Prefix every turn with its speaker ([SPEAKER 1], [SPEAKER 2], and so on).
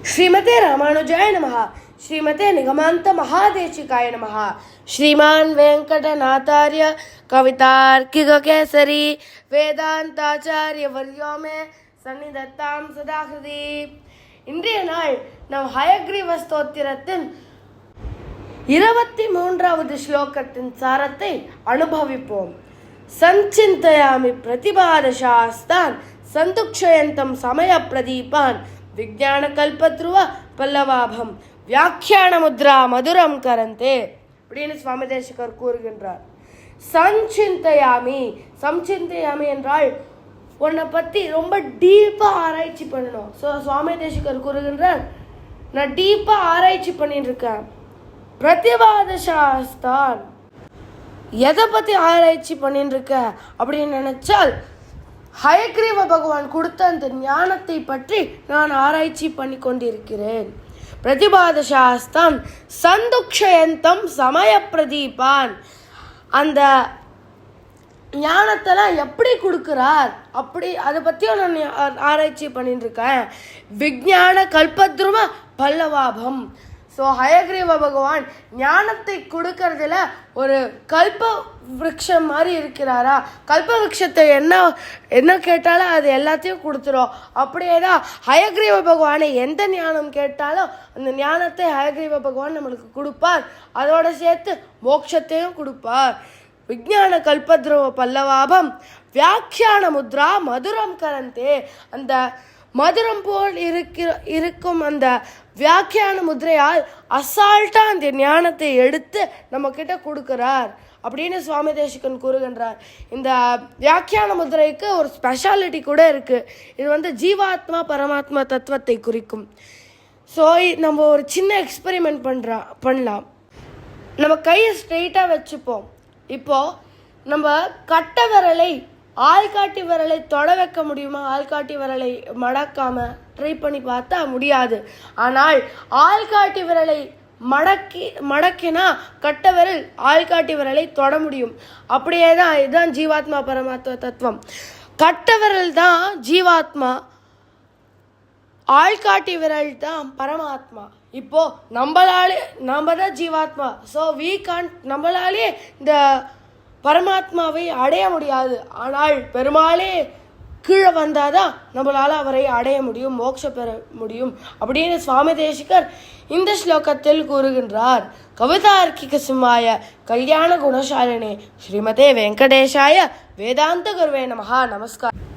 [SPEAKER 1] श्रीमते रामानुजाय नमः। श्रीमते निगमान्त महादेशिकाय नमः। श्रीमान वेंकटनाथार्य कवितार्किक केसरी वेदांताचार्य वर्यो में सन्निधत्तां सदा हृदि। இன்றைய நாள் நம் ஹயக்ரீவ ஸ்தோத்திரத்தின் 23வது ஸ்லோகத்தின் சாரத்தை அனுபவிப்போம். சஞ்சிந்தயாமி பிரதிபாதசாஸ்தான் சந்துக்ஷயந்தம் சமய பிரதீபான் விஜ்ஞான கல்பத்ருவ பல்லவாபம் வியாக்கியான முத்ரா மதுரம் கரந்தே அப்படின்னு சுவாமி தேசிகர் கூறுகின்றார். சஞ்சிந்தயாமி என்றால் உன்னை பற்றி ரொம்ப டீப்பாக ஆராய்ச்சி பண்ணணும். ஸோ சுவாமி தேசிகர் கூறுகின்றார், நான் டீப்பாக ஆராய்ச்சி பண்ணிட்டு இருக்கேன். பிரதிபாதசாஸ்தான் எதை பற்றி ஆராய்ச்சி பண்ணிட்டு இருக்க அப்படின்னு நினைச்சால் ஹயக்ரீவ பகவான் கொடுத்த அந்த ஞானத்தை பற்றி நான் ஆராய்ச்சி பண்ணி கொண்டிருக்கிறேன். பிரதிபாதசாஸ்தான் சந்துக்ஷயந்தம் சமய பிரதீபான், அந்த ஞானத்தெல்லாம் எப்படி கொடுக்குறார் அப்படி அதை பற்றியும் நான் ஆராய்ச்சி பண்ணிட்டு இருக்கேன். விஜ்ஞான கல்பத்ருவ பல்லவாபம். ஸோ ஹயக்ரீவ பகவான் ஞானத்தை கொடுக்கறதுல ஒரு கல்ப விருட்சம் மாதிரி இருக்கிறாரா? கல்ப விருட்சத்தை என்ன கேட்டாலும் அது எல்லாத்தையும் கொடுத்துரும். அப்படியே தான் ஹயக்ரீவ பகவானை எந்த ஞானம் கேட்டாலும் அந்த ஞானத்தை ஹயக்ரீவ பகவான் நம்மளுக்கு கொடுப்பார். அதோட சேர்த்து மோட்சத்தையும் கொடுப்பார். விஜ்ஞான கல்பத்ருவ பல்லவாபம் வியாக்கியான முத்ரா மதுரம் கரந்தே, அந்த மதுரம் போல் இருக்கும் அந்த வியாக்கியான முத்ரையால் அசால்ட்டாக அந்த ஞானத்தை எடுத்து நம்ம கிட்ட கொடுக்குறார் அப்படின்னு சுவாமி தேசிகன் கூறுகின்றார். இந்த வியாக்கியான முத்ரைக்கு ஒரு ஸ்பெஷாலிட்டி கூட இருக்குது. இது ஜீவாத்மா பரமாத்மா தத்துவத்தை குறிக்கும். ஸோ நம்ம ஒரு சின்ன எக்ஸ்பெரிமெண்ட் பண்ணலாம். நம்ம கையை ஸ்ட்ரெயிட்டாக வச்சுப்போம். இப்போது நம்ம கட்டை விரலை ஆள்காட்டி விரலை தொட வைக்க முடியுமா? ஆள்காட்டி விரலை மடக்காமல் ட்ரை பண்ணி பார்த்தா முடியாது. ஆனால் ஆள்காட்டி விரலை மடக்கினா கட்டை விரல் ஆள்காட்டி விரலை தொட முடியும். அப்படியே தான் இதுதான் ஜீவாத்மா பரமாத்மா தத்துவம். கட்டை விரல் தான் ஜீவாத்மா, ஆள்காட்டி விரல் தான் பரமாத்மா. இப்போ நம்ம தான் ஜீவாத்மா. ஸோ நம்மளாலே இந்த பரமாத்மாவை அடைய முடியாது. ஆனால் பெருமாளே கீழே வந்தாதான் நம்மளால் அவரை அடைய முடியும், மோட்சம் பெற முடியும் அப்படின்னு சுவாமி தேசிகர் இந்த ஸ்லோகத்தில் கூறுகின்றார். கவிதார்க்கிக சிம்மாய கல்யாண குணசாலினே ஸ்ரீமதே வெங்கடேஷாய வேதாந்த குருவே நமஹ. நமஸ்காரம்.